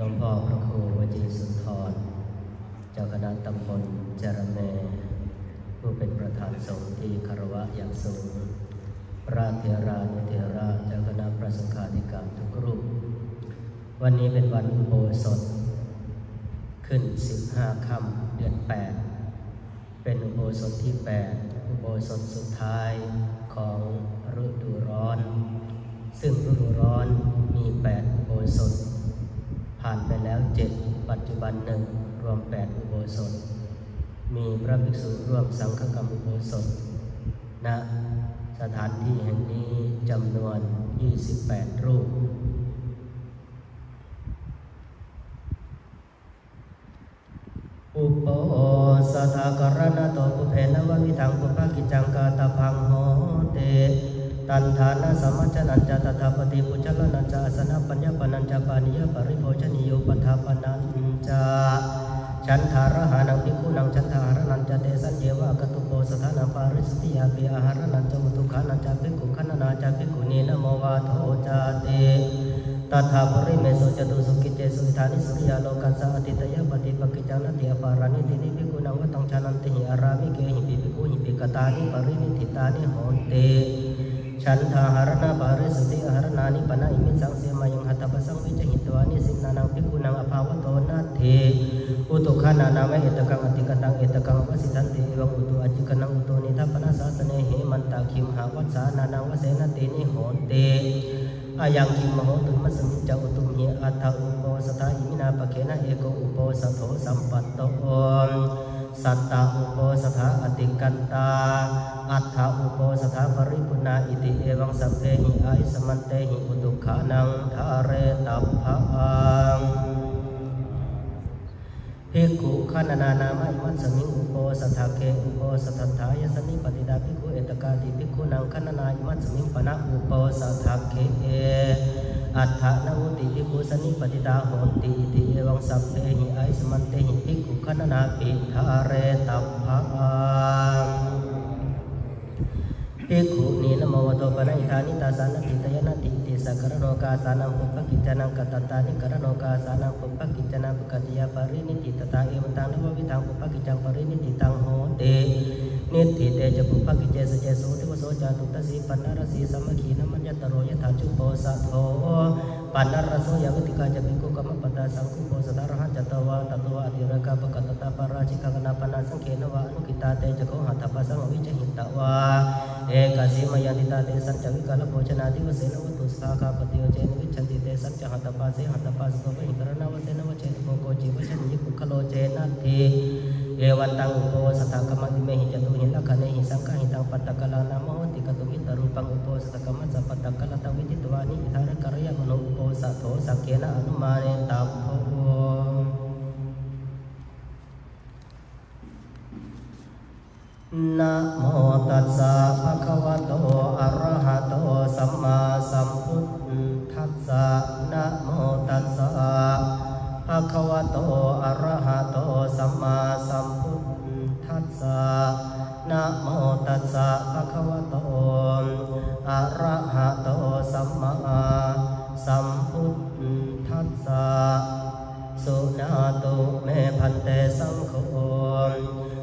หลวงพ่อพระครูวจีสุนทรเจ้าคณะตำบลจระแมผู้เป็นประธานสงฆ์ที่คารวะอย่างสูงพระเถรานุเถระเจ้าคณะพระสังฆาธิการทุกรูปวันนี้เป็นวันอุโบสถขึ้น15 ค่ำเดือน 8เป็นอุโบสถที่8อุโบสถสุดท้ายของฤดูร้อนซึ่งฤดูร้อนมี8อุโบสถผ่านไปแล้ว7ปัจจุบัน1รวม8อุโบสถมีพระภิกษุร่วมสังฆกรรมอุโบสถณสถานที่แห่งนี้จำนวน28รูปอุปโภสถากรณะโตปุเพนะวะวิทังปุปะกิจังกาตพังโหเตตันธานะสัมมจนัญจตถาปฏิปุจจลนัญจอาสนะปัญญาปนัญจปานิยปริโภชนิโยปทาปนัญจฉันทารหานังภิกขุนังฉันทาหารนัญจเตสัญเยวะกตุโปสถานาปาริสติยาปิอาหารนัญจอุตุขานัญจภิกขุขณนาจภิกขุนีนะโมวาโทจาเตตถาปริเมโสจตุสุกิเจสุอิธานิสุริยาโลกัสสะอติตยปฏิปกิจานัตถิอปารานิตินิภิกขุนังวัตังชานันติหิอารามิเกหิปิภิกขุหิปิกตานิปรินิธิตานิโหเตฉันทาหารณปาริสติอาหารนานิปนะอิมิสังเสมายังหัตถปสังวิจหิตวานิสินานังภิกขุนังอภาวโตนาเถอุตุขานานาเมเอตกังอติกตังเอตกังวสิทันติเอวังอุตุอจิกนังอุตุนิทัปนะสาสเนเหมันตาคิมหาวัสสานานังวเสนตินิโหเตอายังคิมมโหตุมัสมิจจอุตุหิอัตถอุปโภสถาอิมินาปะเขนะเอโกอุปโภสโถสัมปัตโตสัตตาอุปโภสถาอติกันตาอัตถอุปโภสถาปริปุณาอิติเอวังสัพเพหิอาอิสมันเตหิอุตุขานังทาเรตัพพังภิกขุขณนานามาอิมัสมิงอุปโภสถาเกอุปโภสถทายสนิปติดาภิกขุเอตกาติภิกขุนังขณนาอิมัสมิงปนะอุปโภสถาเกอัตถะนวุติภิกขุสนิปติตาโหติอิติเอวังสัพเพหิอาอิสมันเตหิภิกขุขณนาปิทาเรตัพพังภิกขุนีนะโมวโตปะนะอิธานิตาสานะติตยนะติติสักกรโนกาสานังปุปปกิจจานังกัตตานิกรโนกาสานังปุปปกิจจานังปกติยาปรินิติตตาเอวันตังนววิทังปุปปกิจจังปรินิติตังโหเตนิติเตจะปุปปกิจเจสเจโสติวโสจาตุตสีปันนรสีสัมมขีนะมัญญตโรยถาจุโปสัทโธปันนรโสยาวิติกาจะภิกขุกัมมปตาสังคุโปสตารหันจตวะตตวะอติระกาปกตตาปาราชิกกนาปนาสังเขนวะอนุกิตาเตจะโคหัตถปสังวิจหิตวะเอกสีมยันติตาเตสัจจวิกาลโภชนาทิวเสนวัตุสาคาปฏิโยเจนวิชันติเตสัจจหัตถปาเสหัตถปาสโตวิกรณวเสนวเจนโกโกจิวชันยิปุคโลเจนัตถิเอวันตังอุปโภสถากรรมติเมหิจตุหินละคะเนหิสังฆหิตังปัตตะกลานาโมติกตุมิตรูปังอุปโภสถกรรมสัพพตะกลตวิจิตวานิอิทารกรยมโนอุปโภสโถสักเกนะอนุมาเนตัพโพนะโมตัสสะภะคะวะโตอะระหะโตสัมมาสัมพุทธัสสะนะโมตัสสะภะคะวะโตอะระหะโตสัมมาสัมพุทธัสสะนะโมตัสสะภะคะวะโตอะระหะโตสัมมาสัมพุทธัสสะสุนาตุเมพันเตสังโฆ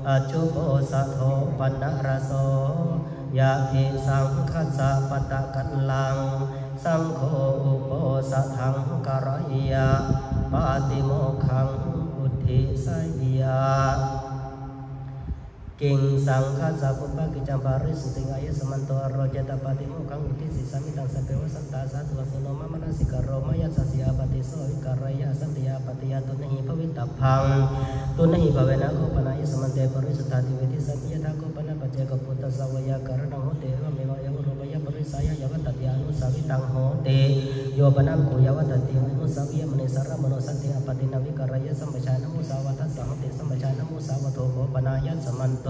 อจุโภสัทโธปันนรโสยะภิสังคัสสะปะตะกันลังสังโฆอุปโภสทังกรยะปาติโมกขังอุทิสยะกิงสังคัสสะปุปปกิจจังปาริสุติงายสมันโตอโรจตปาติโมกขังอุทิสิสามิตังสัพเพวสัตตาสัตวะสุโนมะมะนะสิกโรมยัสสะสิอาปติโสวิกรยะสัตยาปติยาตุนะหิภวิตตัพพังตุนะหิภเวนะโกปนายสมันเตปริสุทธาติเวทิสัมยทาโกปนะปัจเจกปุตตะสวายากรณังโหเตวะเมวะยังโรปยะปริสายะยวัตติอนุสาวิตังโหเตโยปนะโกยวัตติอนุสาวิยมเนสารมโนสันติอปตินาวิกรยะสัมปชานมุสาวัตสังเตสัมปชานมุสาวโตโกปนายสมันโต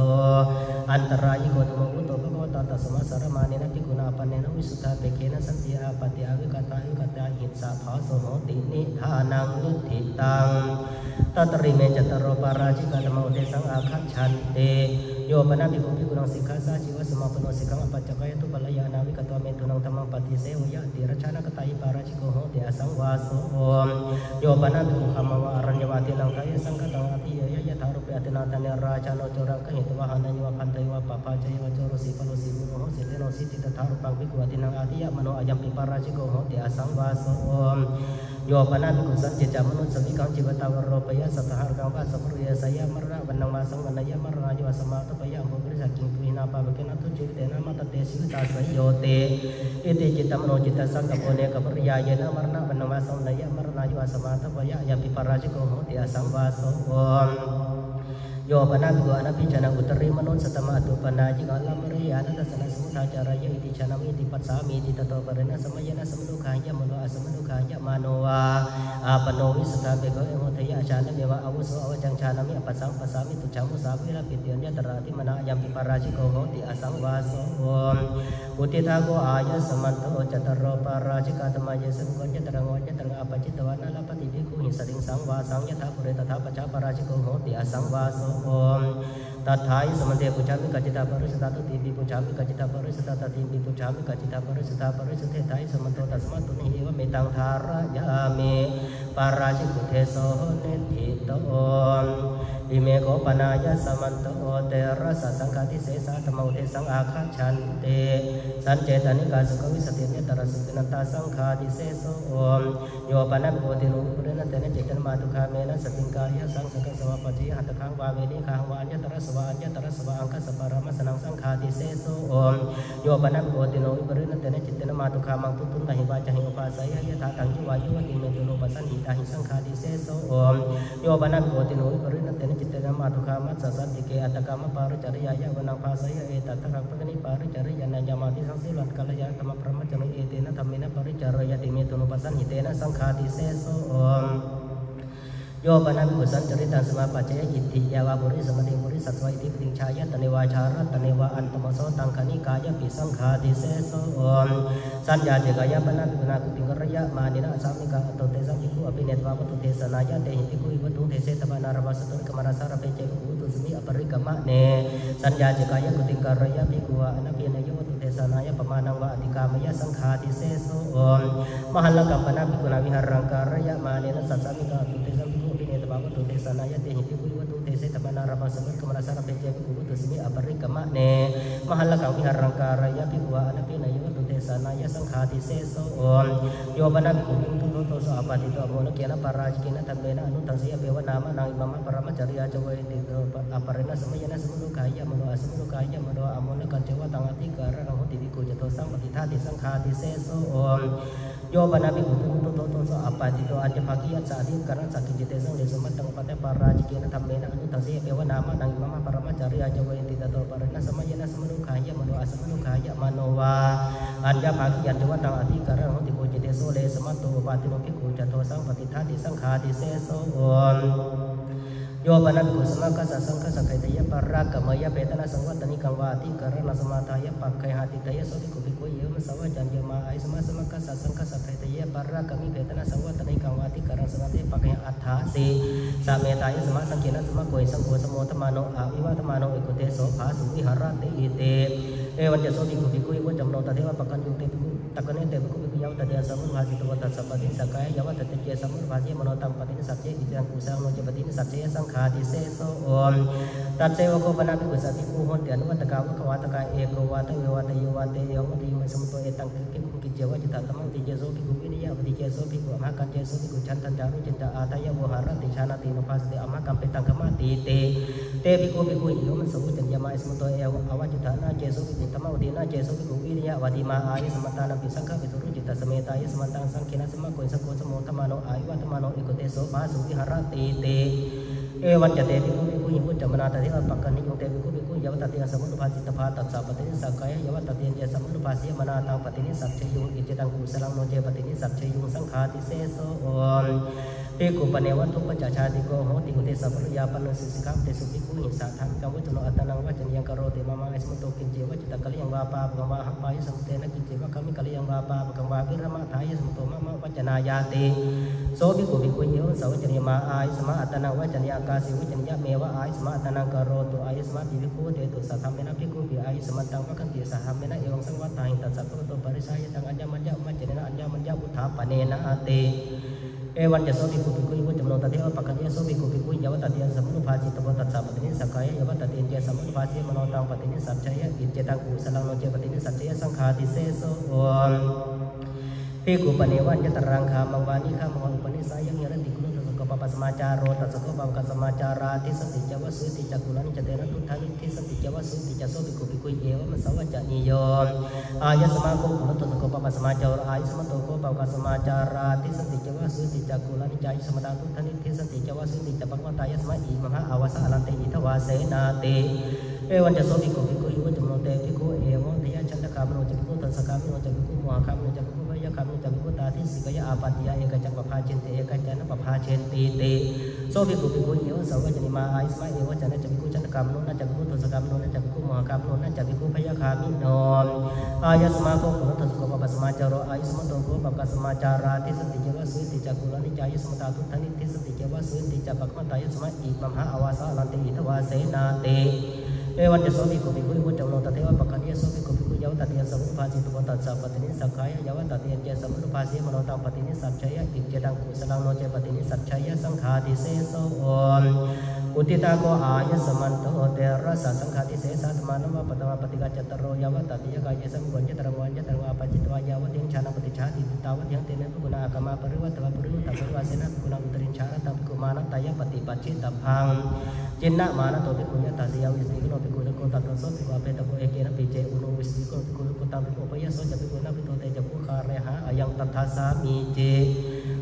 อันตรายิโกตมะวุโตภะคะวะตาตัสสะสารมาเนนะภิกขุนาปเนนะวิสุทธาเตเขนะสันติอาปติอาวิกตาวิกตาหิตสาภาโสโหตินิทานังนิธิตังตัตริเมจตโรปาราชิกาธรรมโอเทสังอาคัจฉันเต โยปนาภิกขุภิกขุนังสิกขาสาชีวะสมาปโนสิกขังอปัจจกายตุปัลยานาวิกตวเมตุนังธรรมังปฏิเสวยะติรัชานกตายปาราชิโกโหติอสังวาโสโยปนาภิกขุขมวะอรัญญวาตินังกายสังฆตังอภิเยยยะถารุปยตินาทเนราชาโนโจรังกหิตวะหานัยวะพันเทวะปะปาจยวะโจรสีปโลสีมุโหสิเตโนสิติตถารุปังภิกขุอตินังอาทิยะมโนอายัมปิปาราชิโกโหติอสังวาโสโยปนาภิกขุสัจเจจามนุสวิกังจิวตาวโรปยะสัทธหารกังวะสัพพุเยสยะมรณะวันนังวาสังวันนายะมรณะโยสมาตุปยะภูริสักกิงตุหินาปะเวกนัตุจิเตนะมัตเตสิวิตาสยโยเตอิติจิตตมโนจิตสังกัปโปเนกัปริยายนะมรณะวันนังวาสังวันนายะมรณะโยสมาตุปยะยัมปิปาราชิโกโหติอสังวาโสโยปนาภิกขุอนัพพิจนะอุตริมโนสัตตมะตุปนาจิกาลัมริยานัตสนะสมุทาจารายะอิติชนะมิติปัสสามิติตโตปริณะสมัยนะสมนุขายะมโนอสมนุขายะมาโนวาอาปโนวิสตาเบกะเอโหทยะชานะเมวะอาวุโสอวจังชานะมิอปัสสังปัสสามิตุจามุสาวิรปิเตียนยะตระติมนะยัมปิปาราชิโกโหติอสังวาโสอุติทาโกอายะสมันโตจัตตโรปาราชิกาธรรมายะสังโฆยะตระงวยะตระอปจิตวานะลปฏิภิกขุหิสติงสังวาสังยะถาปุเรตถาปัจจาปาราชิโกโหติอสังวาโสतथाई समन्ते पुचामि कचिता परिसता तिबि पुचामि कचिता परिसता तिबि पुचामि कचिता परिसता परिसते थाई समन्तो तस्मात् तुनिव मेतां धारयामि पाराचिकुते सोनिधितो इमे को पनाय समन्तो तेरस संकाति सेसा तमौते संग आखाच्छन्ते संचेतनिका सुखविसतिन्य तरसुतिनता संखाति सेसो यो पनं कोतिनु पुरेनतेन चेतन मातुखामेन सतिंकाय संसक सवपचि हतखां वावेनि खां वान्य तरसवान्य तरसवा अंक सपरम सनं संखाति सेसो यो पनं कोतिनु पुरेनतेन चेतन मातुखामं तुतुन महिवा चहि उपासय यथा तंजि वायुवति मेतुनु पसन हिताहि संखाति सेसो यो पनं कोतिनु पुरेनतेन चित्तन मातुखामत् ससंतिके अतकाम पारुचर्याय वनं पासय एतत्तरं पगनि पारुचर्यन यमाति संसिलत कलया तम ब्रह्मचर्य एतेन धम्मेन परिचर्यति मेतुनु पसन हितेन संखाति सेसोโยปนาภิกขุสันจริตังสมาปัจเจยอิทธิยาวาบุริสมติบุริสัสวะอิทิปติชายะตเนวาชาระตเนวาอันตมโสตังคณิกายะปิสังฆาติเสโสสัญญาเจกายะปนาภิกขุนาคุติงระยะมานินะสามิกาโตเตสังภิกขุอภิเนตวาวัตุเทสนายะเตหิภิกขุอิวัตุเทเสตปานารวาสตุกมารสารเปเจภิกขุตุสมิอปริกมะเนสัญญาเจกายะคุติงระยะภิกขุอนัพพิเนยวัตุเทสนายะปมานังวะอธิกามยะสังฆาติเสโสมหัลลกัมปนาภิกขุนาวิหารังการะยะมานินะสัสสามิกาตุเตสังภิกขุอภิเนตวาวัตุsanaya te hipi ku watu te se tapana rama sabut kumara sara peje ku watu simi apari kama ne mahalla kang viharang karaya pi wa anapi na watu te sanaya sanghati se so yo bana ku tu to so apati to amona kena paraj kena tambena anu tangsiya bewa nama nang imama paramacariya jawai te aparena samayana samulu kaya mano asamulu kaya mano amona kancewa tangati kara nang hoti ku jato sang patithati sanghati se so yo bana ku tu to so apati to anja bhagiya saadi karena sakit jete sang de sumat tang pate paraj kena tambena anu tangsiya bewa nama nang imama paramacariya jawai te tato parena samayana samulu kaya mano asamulu kaya mano wa anja bhagiya jawa tangati kara nang hoti ku jete so le samato pati no ku jato sang patithati sanghati se soโยปนันกุสมากัสสังกัสไคตยะปารักกมยะเปตนะสังวัตนิกังวาติกรณสมาทายะปักไคหาติตยะโสติกุภิกุเยมสวะจันยมาไอสมาสมกัสสังกัสไคตยะปารักกมิเปตนะสังวัตนิกังวาติกรณสมาทายะปักไคอัฏฐาสีสามเมตายะสมาสังเกนะสมาโกยสังโฆสมโมธมาโนอาวิวัตมาโนเอกุเตโสภาสุวิหารติอิเตเอวันจะโสติกุภิกุยวะจำโนตะเทวะปักกันยุเตภิกุตะกันเตภิกุภิกุยาวตะเดสมุภาสิตวะตัสสะปฏิสักกายยวะตะเตเจสมุภาสิมโนตังปฏิสัจเจกิจังกุสังโนเจปฏิสัจเจสังฆาติเสโสตัดเสวะโกปนาภิกขุสัตถิกูโหติอนุวัตกาวะขวาตกายเอกวาตเววาตโยวาเตยมัติมัสมุตโตเอตังภิกขุกิจเจวะจิตตตัมมังติเจโสภิกขุวินิยะปฏิเจโสภิกขุอมหกันเจโสภิกขุฉันทันจารุจินตาอาทายะโวหารติชานาตินุภาสติอมหกัมเปตังกมะติเตเตภิกขุโยมันสมุจัญญามาสมุตโตเอวอวจิตานาเจโสภิกขุตัมมังตินาเจโสภิกขุวินิยะวะติมาอายิสมัตตานัมปิสังฆะปิตุรุจิตตสเมตายะสมันตังสังขินะสมะโกยสังโฆสมโมธมาโนอายุวัตมาโนเอกุเตโสภาสุวิหารติเตเอวันจะเตภิกขุหิมุจจมนาตติอปักกันนิโยเตภิกขุยาวตติยสมุนุภาสิตภาตัสสะปฏินิสักกายยาวตติยเจสมุนุภาสิยมนาตังปฏินิสัจเชยุงอิจตังกุสลังโนเจปฏินิสัจเชยุงสังฆาติเสโสภิกขุปเนวัตถุปจชาติโกโหติอุเทสัพพยาปนสิสิกัมเตสุภิกขุหิสาทังกัมวุจโนอัตนังวัจยังกโรติมามังไอสมุตโตกินเจวจิตตะกะลิยังวาปาปะกังวาหัปปายสัมเตนะกินเจวะกัมมิกะลิยังวาปาปะกังวาวิรมะทายสมุตโตมะมะวัจนายาติเต โสภิกขุภิกขุเยวสวัจจนิมาอายสมาอัตนังวัจจนิยากาสิวิจจนิยเมวะอายสมาอัตนังกโรตุอายสมาภิกขุเตตุสัทธาเมนะภิกขุภิอายสมันตังวะคันติสัทธาเมนะเอวังสังวัตตาหิตัสสะภะคะโตปริสายตังอัญญมัญญะมัจเจนะอัญญมัญญะพุทธาปเนนะอาติเอวันจะโสภิกขุภิกขุยวจำนวนตัดเทวะปะคันยะโสภิกขุภิกขุยวตัดเตียนสมุนุภาจิตวตัสสะปฏินิสักกายยวตัดเตียนเจสมุนุภาสิมโนตังปฏินิสัจจยะอิจเจตังกุสลังโนเจปฏินิสัจจยะสังฆาติเสโสภิกขุปเนวันยตรังคามังวานิฆามังวาอุปนิสัยยังยรันติกุลตัสสะปะปัสมาจาโรตัสสะปะปัสมาจาราติสันติจวสุติจักกุลันจเตนะทุทธานิทิสันติจวสุติจัสโสภิกขุภิกขุเยวมัสสวัจจนิโยอายสมาโกกุลตัสสะปะปัสมาจาราอายสมโตโกปะปัสมาจาราติสันติจวสุติจักกุลันจายสมตาทุทธานิทิสันติจวสุติจัปะวัตตายสมาอิมหาอาวาสะอลันเตอิทวาเสนาติเอวันจะโสภิกขุภิกขุยวจำนวนเตภิกขุเอวะทยะฉันทกามโนจะภิกขุตัสสะกามโนจะภิกขุมหาคามโนจะภิกขุพยะคามโนจะภิกขุตาทิสิกยะอาปัตติยะเอกจักปภาเชนติเอกจันนปภาเชนติติโสภิกขุภิกขุเยวสวัจจนิมาอายสมาเอวะจันนะจะภิกขุฉันทกามโนนะจะภิกขุตัสสะกามโนนะจะภิกขุมหาคามโนนะจะภิกขุพยะคามิโนอายสมาโกกุลตัสสะปะปัสมาจาโรอายสมโตโกปะปัสมาจาราติสันติจวสุติจักกุลันจายสมตาทุทธานิทิสันติจวสุติจัปะวัตตายสมาอิมหาอาวาสะอลันเตอิทวาเสนาติเอวันจะโสภิกขุภิกขุยวจำนวนตัดเทวะปะคันยะโสภิกขุภิกขุยวตัดเตียนสมุนุภาสิตวตัสสะปฏินิสักกายยวตัดเตียนเจสมุนุภาสิมโนตังปฏินิสัจจยะอิจเจตังกุสลังโนเจปฏินิสัจจยะสังฆาติเสโสอุติตาโกอายสมันโตเตระสะสังฆาติเสสัตมานวะปตมะปฏิกัจจตโรยวตัดเตียกายสัมกุญจตรังวันจตรังวาปจิตวายาวะเตียงชานะปฏิชาติตาวะเตียงเตนะภิกขุนาคมาปริวัตวะปริวุตตะปริวาเสนะภิกขุนาอุตรินชานะตัมภิกขุมานะตายะปฏิปัจฉิตพังจินนะมานะโตภิกขุยะตัสยาวิสติโกโนภิกขุโกตัตโสภิกขุอเปตโกเอเกนะปิเจอุโนวิสติโกภิกขุโกตังภิกขุปยะโสจะภิกขุนะภิกขุเตจะภูคาเรหะอายังตัทธาสามีเจ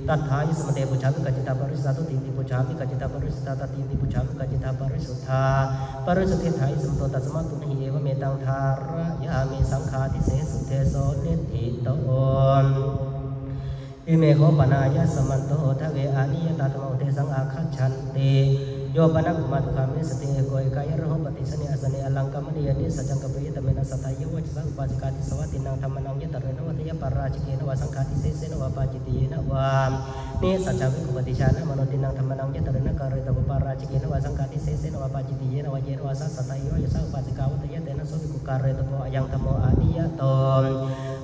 ตัทธายสมเตปุชาภิกัจจิตาปริสุทธาตุติติปุชาภิกัจจิตาปริสุทธาตติติปุชาภิกัจจิตาปริสุทธาปริสุทธิทายสมโตตัสมาตุนิเยวะเมตังทาระยามิสังฆาทิเสสุเทโสนิติโตอิเมโหปนายะสมันโตทะเวอานิยตาธรรมอุเทสังอาคัจฉันติโยปนักอุมาตุคามิสติเอโกเอกายะระหปฏิสนิอสเนอลังกามณียนิสัจจังกเปยตเมนะสัทธายวะจสังอุปาสิกาติสวัตินังธรรมนังยตระนวัตยปาราชิเกนะวะสังฆาติเสเสนะวะปาจิติเยนะวะนิสัจจวิคุปฏิชานะมโนตินังธรรมนังยตระนะการิตวะปาราชิเกนะวะสังฆาติเสเสนะวะปาจิติเยนะวะเยนะวะสัทธายวะจสังอุปาสิกาวัตยะเตนะโสภิกขุการิตวะยังธรรมโมอานิยโต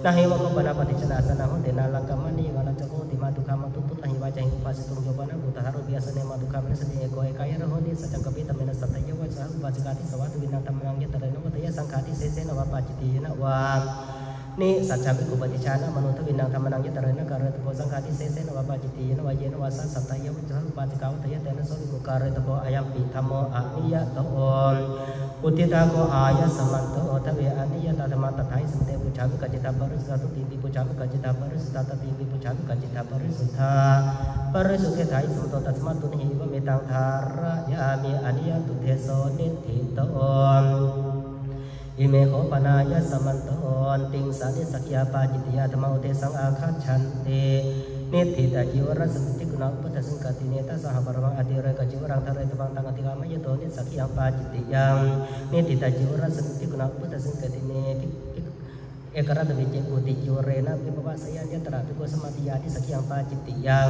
นะหิวะโกปนะปฏิชนะสนะโหเตนะลังกามณีกานะจโกติมาตุคามาตุตุนะหิวะจังอุปาสิตุโยปนะบุตหารุปิยสเนมาตุคามิสติเอโกเอกายะระหนิสัจจังกเปตเมนะสัทธายวะจสังอุปาสิกาติสวัติวินังธรรมนังยตระนะวัตยะสังฆาติเสเสนะวะปาจิติเยนะวะนิสัจจภิกขุปฏิชานะมโนทวินังธรรมนังยตระนะการิตวะสังฆาติเสเสนะวะปาจิติเยนะวะเยนะวะสัทธายวะจสังอุปาสิกาวัตยะเตนะโสภิกขุการิตวะอายัมปิธัมโมอะนิยโตอุติตาโกอายะสมันโตทะเวอานิยตาธรรมตัทธายสมเตปุชาภิกัจจิตาปริสุทธาตุติติปุชาภิกัจจิตาปริสุทธาตติติปุชาภิกัจจิตาปริสุทธาปริสุทธิทายสมโตตัสมาตุนิวะเมตังทาระยามิอนิยตุเทโสนิติโตอิเมโหปนายะสมันโตติงสานิสักยาปาจิตยาธรรมอุเทสังอาคัจฉันตินิติตาจิวรัสติกุณาอุปทัสสังกติเนตสหปรมังอติเรกจิวรังทะเรตบังตังอติกามยโตนิสักยาปาจิตยังนิติตาจิวรัสติกุณาอุปทัสสังกติเนเอกรัตวิจิกุติจิวเรนะภิปวาสยัญญตระภิกขุสมาธิยานิสักยังปาจิตยัง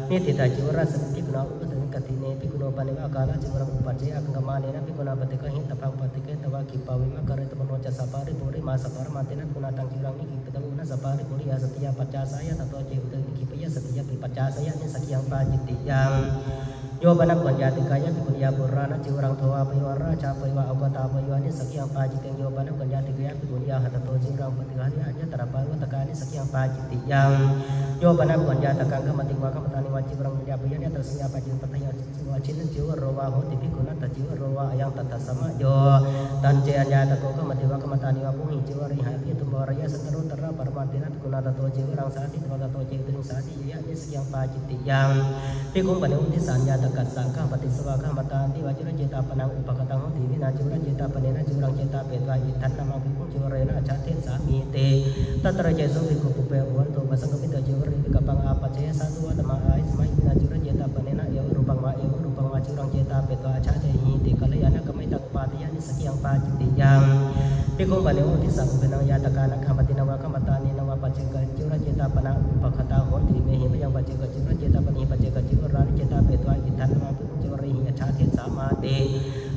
นิติตาจิวรัสติกุณาอุปทัสสังกติเนภิกขุโนปนิวากาลจิวรังอุปัจจยะกังกมาเนนะภิกขุนาปฏิกะหิตะพังปฏิเกตวะกิปาวิมะกะเรตมโนจัสสะปาริปุริมาสปารมาเตนะกุณาตังจิวรังนิกิตะมุนะสปาริปุริยาสติยาปัจจาสายะตโตเจอุตนิกิปยะสติยาปิปัจจาสายะนิสักยังปาจิตยังโยปนักปัญญาติกายะภิกขุยาปุรานะจิวรังโทวาปยวาราชาปยวาอวตาปยวานิสักยังปาจิตยังโยปนักปัญญาติกายะภิกขุยาหัตโตจิวรังปฏิฆานิอัญญตระปาวัตกานิสักยังปาจิตยังโยปนักปัญญาตกังกมติวากมตานิวาจิวรังปัญญาปยานิตระสัญญาปาจิตปัตยาจิวาชินจิวโรวาโหติภิกขุนัตจิวโรวาอายังตัตสมะโยตันเจอัญญาตโกกมติวากมตานิวาภูหิจิวริหะภิตุมรยะสันตโรตระปรมาตินะภิกขุนาตโตจิวรังสาธิตวะโตเจตุนิสาธิยะนิสักยังปาจิตยังภิกขุปะเนอุทิสัญญาตกัสสะข้าปฏิสวะข้ามตาติวาจุรเจตาปนังอุปกตังโหติวินาจุรเจตาปเนนะจุรังเจตาเปตวาอิทันนามังภิกขุจิวเรนะอาชาเทสามีเตตัตระเจสุภิกขุปุเปอุวันโตปัสสังกมิตจิวริภิกขังอาปัจเจสาตุวัตมะอาอิสมัยวินาจุรเจตาปเนนะเอวรูปังวะเอวรูปังวะจุรังเจตาเปตวาอาชาเทหิติกัลยานะกมิตังปาติยานิสักยังปาจิติยังภิกขุปะเนอุทิสังอุปนังยาตกานะข้ามตินวะข้ามตานินวะปัจเจกจิวรเจตาปนังอุปกตาโหติเมหิมยังปัจเจกจิวรเจตาปนิ เต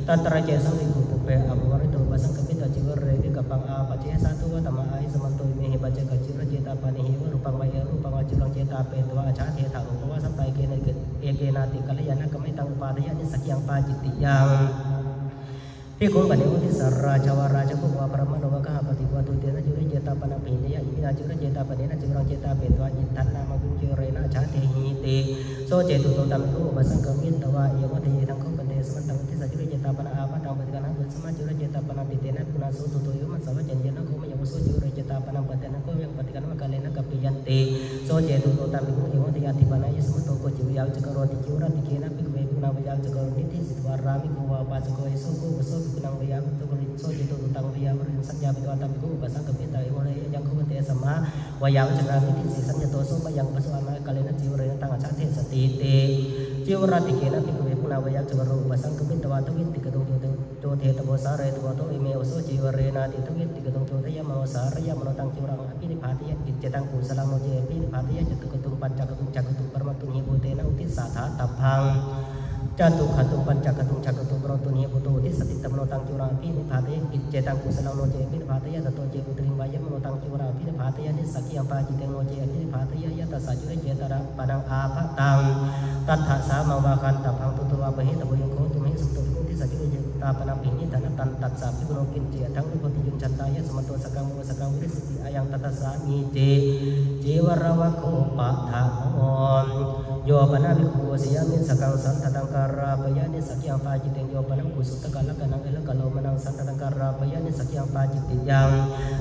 ตัตระเจสังวิกุปุเปอภวริโตปัสสังกปิตจิวเรวิกปังอาปัจเจสาตุวัตมะไอสมันโตเมหิปัจเจกจิระเจตาปานิหิวรูปังวะเอรูปังวะจิรังเจตาเปตวะอาชาเทถาอุปวะสัมไปเกเนเกเอเกนาติกัลยานะกมิตังอุปาทยานิสักยังปาจิตติยังพิคุงปณิวุติสราชวราชกุวาปรมโนวะกะปฏิวัตุเตนะจุริเจตาปนะปิเนยะอิมินาจุริเจตาปเนนะจิรังเจตาเปตวะอิทันนามะกุญเจเรนะชาเทหิติโสเจตุโตตัมตุปัสสังกมิตวะเยวะเททังคุปเตสมันตังติสัจจุริเจตาปนะอาปะตังปฏิกานะสมาจุริเจตาปนะปิเตนะปุนาโสตุโตโยมัสสะวะจันเยนะโคมะยวโสจุริเจตาปนะปะเตนะโคยังปฏิกานะมะกะเลนะกัปปิยันติโสเจตุโตตัมตุเยวะเทยะติปะนะยสมุตโตโกจิวิยาจกโรติจิวระติเกนะภิกขุเวปุนาวิยาจกโรนิติสิทวารามิโกวาปาจโกเอโสโกวโสภิกขุนังวิยาตุโกริโสเจตุตังวิยามริสัญญาปิตวะตัมภิกขุอุปสังกปิตาเอวะเรยังโคเตสัมมาวายาวจกรามิติสิสัญญโตโสมะยังปะสวะนะกะเลนะจิวเรนะตังอาชาเทสติเตจิวระติเกนะภิกขุเวปุนาวิยาจกโรอุปสังกปิตวะตุวิติกตุโจเทตโวสาเรตโวโตอิเมวโสจิวเรนะติตุวิติกตุโจทยมโนสารยมโนตังจิวรังอภินิพพาติยะอิจเจตังกุสลังโนเจอภินิพพาติยะจตุกตุงปัญจกตุงจักตุงปรมัตตุนิโพเตนะอุทิสาธาตัพพังจตุขตุงปัญจกตุงจักตุงปรมัตตุนิโพโตอุทิสติตัมโนตังจิวรังอภินิพพาติยะอิจเจตังกุสลังโนเจอภินิพพาติยะตโตเจอุตริงวายมโนตังจิวรังอภินิพพาติยะนิสักขิยปาจิเตโนเจอภินิพพาติยะยะตัสสะจุเรเจตระปะนังอาภตังตัทธะสามังวาคันตัพพังตุตวะปะหิตะโพยังโคตุเมสุตตุติสัจจุเรเจตาปะนังปิหิตันตันตัสสะภิกขุโนกินเจทั้งอุปติยุนจันตายะสมโตสกังโมสกังวิริสิติอายังตัสสะมีเจจิวรวะโคปะทะโอนโยปนะภิกขุโสยามิสกังสันตตังการาปยานิสักยังปาจิตติโยปนะกุสุตกะละกะนังเอละกะโลมนังสันตตังการาปยานิสักยังปาจิตติยัง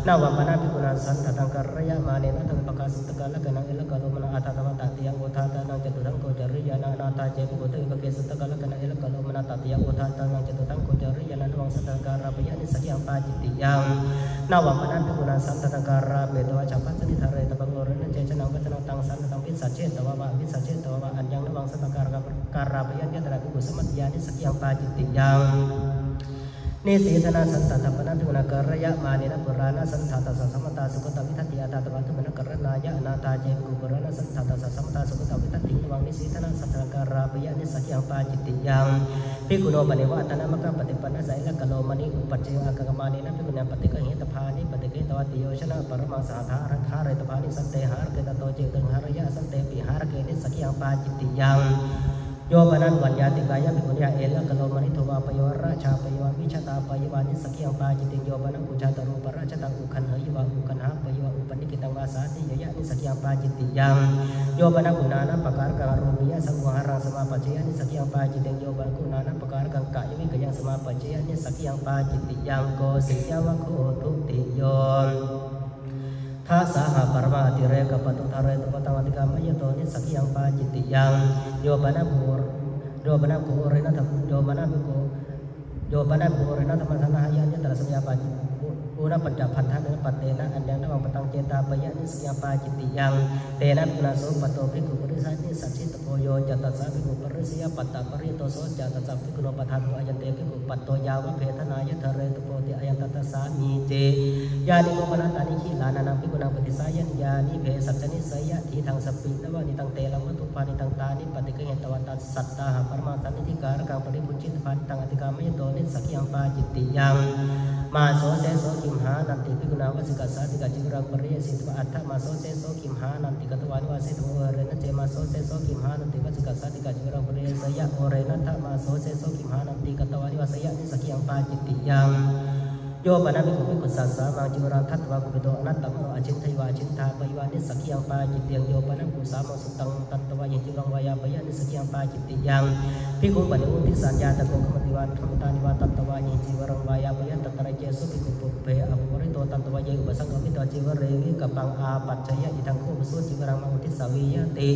นาวะปนะภิกขุนันสันตตังการยะมาเนนะตังปะกาสุตกะละกะนังเอละกะโลมนังอาตตะวะตติยังโอทาตานังจตุทังโกจริยานานาตาเจภิกขุเตปะเกสุตกะละกะนังเอละกะโลมนังตติยังโอทาตานังจตุทังโกจริยานาวังสันตตังการาปยานิสักยังปาจิตติยังนาวะปนะภิกขุนันสันตตังการาเปตวะฉัพพะสนิทาเรตปังโอเรนะเจชนังวัจนังตังสันตตังพิสัจเจตวะวะพิสัจเจตวะวะอัญญังนะวังสันตการาปยานิตระภิกขุสมัตติยานิสักยังปาจิตติยังนิสีธนาสันตตปนะภิกขุนาการยะมาเนนะปุรานะสันตตสัสมตาสุขตวิทัตติอาตาตวะตุมนะกรณายะอนาตาเจภิกขุปุรานะสันตตสัสมตาสุขตวิทัตติวังนิสีธนาสันตการาปยานิสักยังปาจิตติยังภิกขุโนปณิวะตนะมะกะปฏิปันนะไสละกะโลมณิอุปัจเจอะกะกะมาเนนะภิกขุนาปฏิกะหิตภานิปฏิเกตวะติโยชนะปรมังสาธารัทธาเรตภานิสันเตหารเกตโตเจตึงหารยะสันเตปิหารเกนิสักยังปาจิตติยังโยปนันวัญญาติกายะภิกขุยะเอละกะโลมณิโทวาปโยราชาปโยวิชตาปโยวานิสักยังปาจิตติโยปนังกุชาตรูปราชตังอุคันเหยวะอุคันหาปโยอุปนิกิตังวาสาติยะนิสักยังปาจิตติยังโยปนังกุณานะปะการกังรูปิยะสังวหารังสมาปัจเจยะนิสักยังปาจิตติโยปนังกุณานะปะการกังกายวิกยังสมาปัจเจยะนิสักยังปาจิตติยังโกสิยวะโคทุติโยทัสสะหะปรมาติเรกปตุทาเรตุปตังอติกามะยะโตนิสักยังปาจิตติยังโยปนังโยปนังโกเรนะธรรมโยปนังโกโยปนังโกเรนะธรรมสนะหายะยะตระสัมยาปาจิอุณปัจจพันธะเนปัตเตนะอัญญังนะวังปตังเจตาปยะนิสักยังปาจิตติยังเตนะปุณาโสปโตภิกขุปริสัยนิสัจฉิตโพโยจัตตสะภิกขุปริสยปัตตปริโตโสจัตตสัพภิกขุโนปทานโอายันเตภิกขุปัตโตยาวะเพทนายะทะเรตุโพติอายันตัตสามีเจยานิโกปนันตานิขีลานานังภิกขุนังปฏิสายัญญานิเพสัจจนิสยะทีทางสปินวะนิตังเตลังวัตถุภานิตังตานิปฏิกะเหตวตัสสัตตาหะปรมาสันนิธิการกังปริปุญจิตภานิตังอติกามะยโตนิสักยังปาจิตติยังมาโสเสโสคิมหานันติภิกขุนาวสิกาสาติกาจิรังปริยสิทวะอัตถมาโสเสโสคิมหานันติกตวานิวาสิทวะเรนะเจมาโสเสโสคิมหานันติวสิกาสาติกาจิรังปริยสยะโอเรนะทัมาโสเสโสคิมหานันติกตวานิวาสยะนิสักยังปาจิตติยังโยปนะภิกขุภิกขุสัสสะมังจิวรังทัตวะกุปิโตอนัตตมโนอจินทยวาจินทาปยวานิสักยังปาจิตติยังโยปนะกุสามสุตังตัตตวะยิจิรังวายาปยะนิสักยังปาจิตติยังภิกขุปณิอุติสัญญาตะโกขมติวาธรรมตานิวาตัตตวะยิจิวรังวายาปยะตัตตระเจสุภิกขุปุเพอภวริโตตัตตวะเยอุปสังกมิโตจิวเรวิกปังอาปัจจยะอิทังโคสุจิวรังมังติสาวิยะติ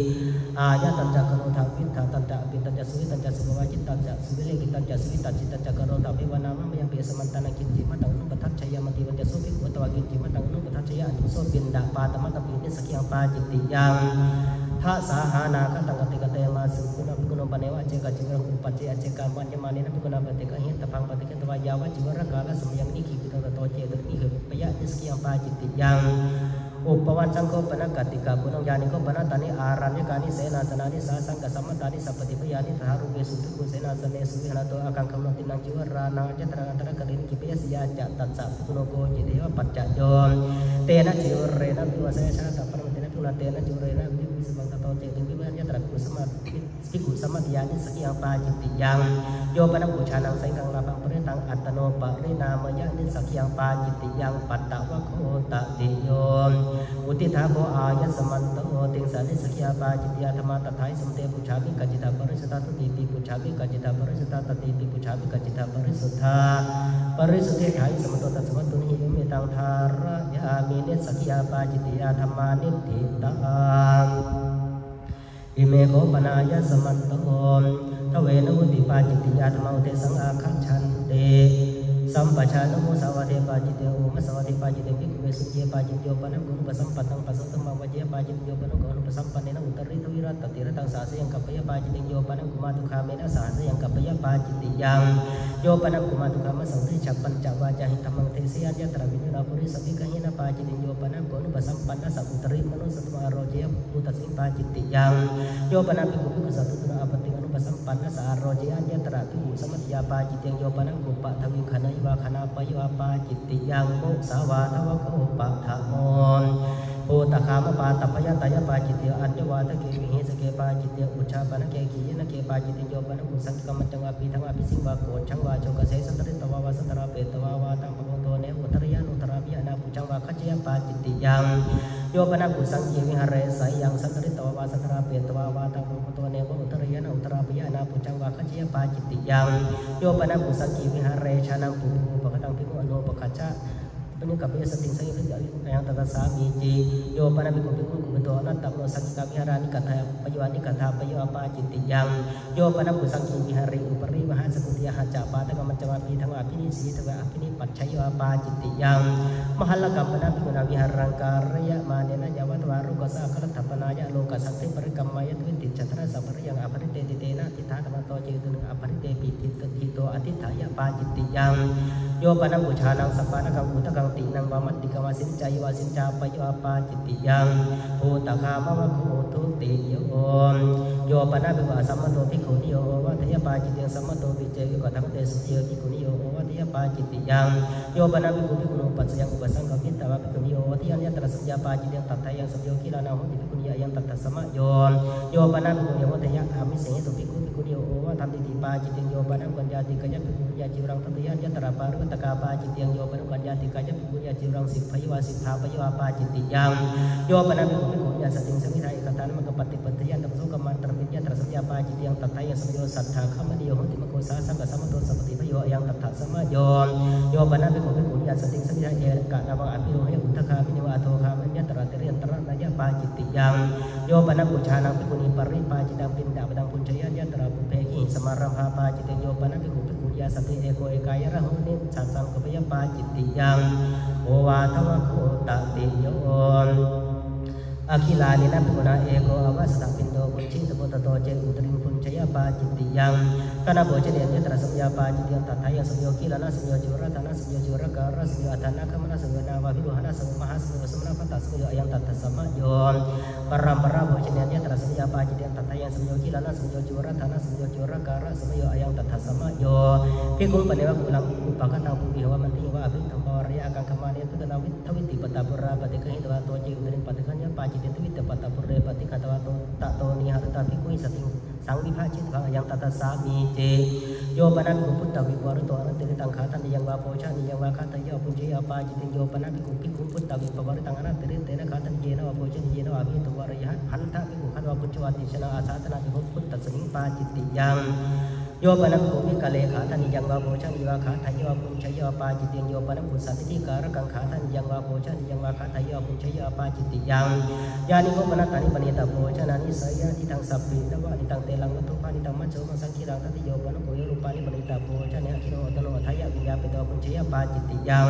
อายะตัญจกโรทาวิทธาตัญจปิตัญจสุวิตัญจสุภวาจิตตัญจสุวิเลกิตัญจสุวิตัญจิตัญจกโรทาวิวานามะมยังเปสมันตานังกินจิมัตตังนุปทัชยามติวันจะสุภิกขุตวะกินจิมัตตังนุปทัชยะนุโสปินดาปาตมัตตปินิสักยังปาจิตติยังทัสสะหานาคันตังกติกะเตมาสุกุณภิกขุโนปเนวะเจกะจิวรังอุปัจเจเจกามัญญมานินะภิกขุนาปฏิกะหิตพังปฏิกะตวายาวะจิวรกาลสมยังนิขิปิโตโตเจตุนิหิปยะนิสักยังปาจิตติยังโอ อุปวัตสังโฆปนกติกาปุณญาณิโฆปนตานิอารัญญกานิเสนาสนานิสาสังกสัมมตานิสัพพติพยานิทารุเวสุทุกุเสนาสเนสุวิหารโตอากังคำนตินังจิวรานาจัตระอันตระกรินกิเปสยาจัตตัสสะปุโนโกจิเทวปัจจโยเตนะจิวเรนะวิวัสยชาตปรมเตนะปุณเตนะจิวเรนะวิวิสมังตโตเจติวิวัญญตระกุสมัติกุสมัติยานิสกิยังปาจิติยังโยปนังกุชานังไสกังลาภังปริตังอัตโนปรินามยะนิสกิยังปาจิติยังปัตตะวะโคตติโยอุติถาโกอายสมันโตติงสานิสกิยังปาจิติยธรรมตถายสมเตปุชามิกัจจิตาปริสุทธาตุติปิปุชามิกัจจิตาปริสุทธาตติปิปุชามิกัจจิตาปริสุทธาปริสุทธิถายสมโตตัสมัตุนิหิเมตังทาระยามินิสกิยังปาจิติยธรรมานิทิตังอิเมโคปนายสมันโตทเวนะมุติปาจิติยาธรรมอุเทสังอาคัจฉันเตสัมปชานโมสาวเทปาจิตโยมสาวเทปาจิตภิกขุเวสุเจปาจิตโยปนังกุณปสัมปัตังปัสสัตมาวเจปาจิตโยปนังกุณปสัมปันเนนะอุตริทวิรัตติระตังสาสยังกัปปยปาจิตโยปนังกุมาตุคาเมนะสาสยังกัปปยปาจิติยังโยปนังกุมาตุคามสังเทฉับปัญจวาจาหิธรรมังเทสยัญญตระวินุราปุริสวิกหินะปาจิตโยปนังกุณปสัมปันนะสัอุตริมนุสตมารโจยปุตสิงปาจิติยังโยปนังภิกขุภิกขุสัตตุนะอปติอนุปสัมปันนะสารโจยัญญตระภิกขุสมัตยาปาจิตยังโยปนังกุปะทวิขณะยวาขณะปยวปาจิตติยังมุสาวาทวะโคปะทะโมโพตคามปาตพยตายปาจิตเยอัญญวาทเกวิหิสเกปาจิตเยอุชาปนเกขียนเกปาจิตโยปนกุสังกรรมจังวาปีทังวาปิสิงวาโกชังวาโชกเสสตริตวาวาสตราเปตวาวาตังปะโตเนอุตริยานุตรามิยานาปุจังวาขจยปาจิตติยังโยปนกุสังเกวิหารสายยังสตริตวาวาสตราเปตวาวาตังปะโตเนอุตริยานุตรามิยานาปุจังวาขจยปาจิตติยังโยปนกุสังเกวิหารชานังปุปะตังภิกขุอโนปะคัจฉะpenyukapnya seting saya itu yang terasa biji yo pada biku betul nanti tak perlu sakit kami hari ini kata payuan ini kata payu apa cinti yang yo pada kusang kini hari uperi bahasa kutia haja pada macam api tengah api ini sih tengah api ini percaya apa cinti yang mahala kampana biku nabi harang karya mana jawa baru kasa akan tapanaya loka sakti perikamaya tuh catra sabar yang apa ini tena kita teman tahu itu apa ini itu atitaya apa cinti yang yo pada kucanang sapana kamu takตินังวามัตติกวาสินใจวาสินจาปโยปาจิตติยังโพตคามวะโคทุติโยโยปนาภิกขุสัมมโตภิกขุนิโยวัฏยปาจิตติสัมมโตวิเจวิกตังเตสุเยภิกขุนิโยวัฏยปาจิตติยังโยปนาภิกขุภิกขุปัสสยังอุปสังขวิตตวะภิกขุนิโยวัฏยัญญตระสัญญาปาจิตติตัตถยังสัมโยคิลานาหุติภิกขุนิยยังตัตถสัมมโยโยปนาภิกขุยวัฏยังอามิเสตุภิกขุนิโยวัฏติปาจิตติโยปนากัญญาติกายภิกขุยาจิวรังตัตยัญญตระปารุตกาปาจิตติยังโยปนากัญญาติกายภิกขุยาจิวรังสิพยวาสิทธาพยวาปาจิตติยังโยปนาภิกขุภิกขุยาสติงสมิทายกตานมกปฏิปทยันตปสุกมันตรมิญญตระสัญญาปาจิตยังตัตถยังสัมโยสัทธาคัมมณิโยโหติมโกสาสังกสัมมโตสัพพติพโยยังตัตถะสัมมโยโยปนาภิกขุภิกขุยาสติงสมิทายเอกะนาวะอภิโรหะอุทธคามินิวะโทคามิญญตระเตริยันตระนายปาจิตติยังโยปนากุชานังภิกขุนิปริปาจิตังปินดาปตังปุญชยัญญตระปุเพหิสมารัมภาปาจิตโยปนาภิกขุภิกขุยาสติเอโกเอกายะระหุนิสัสสังกปยปาจิตติยังโอวาทวะโคตติโยอาคิลานินะภิกขุนาเอโกอวาสตังปินโดปุญชิตโพตโตเจอุตริปุญชยปาจิตติยังคณะโภชเนยตระสัมยาปาจิตยังตัทธยังสัมโยคิลานะสัมโยจุระธานะสัมโยจุระการะสัมโยอัฏฐานะคัมมนะสัมโยนาวาภิโรหะสัมโยมหาสัมโยสัมมะปัตตะสัมโยอยังตัตถะสัมมโยปรัมปราโภชเนยตระสัมยาปาจิตยังตัทธยังสัมโยคิลานะสัมโยจุระธานะสัมโยจุระการะสัมโยอยังตัตถะสัมมโยภิกขุปะเนวะกุลังอุปะคะตังปุริหวะมันติวะอภิธัมมวะริยะกังคมานิตุตนาวิทวิติปตาปุราปฏิฆะหิตวะโตจิอุตริปฏิฆะญะปาจิตติวิตปตาปุเรปฏิฆะตวะโตตะโตนิหะตาภิกขุสติงสังวิภาจิตภะยังตัตถะสามีเจโยปนัสกุพุตตะวิปวารโตอนันติริตังขาตันยังวาโพชานิยังวาคาตยะปุญญยปาจิติโยปนัสภิกขุภิกขุพุตตะวิปวารตังอนันติริเตนะขาตันเยนะวาโพชานิเยนะวาภิตวารยะหันทะภิกขุขันวาปุจจวัติชนะอาสาตนะภิกขุพุตตะสิงปาจิติยังโยปนัสกุภิกขะเลขาตันยังวาโพชานิวาคาตยะปุญชยปาจิติโยปนัสกุสัตติการะกังขาตันยังวาโพชานิยังวาคาตยะปุญชยปาจิติยังยานิโกปนัสตานิปณิตาโพชานานิสยะทิทังสัพพิตวะนิตังเตลังวัตถุปานิตังมัจโฉมังสังคีรังทัตติโยปนัสโกโยรูปานิปณิตาโพชานิคิโนตโนทายะวิญญาปิโตปุญชยปาจิติยัง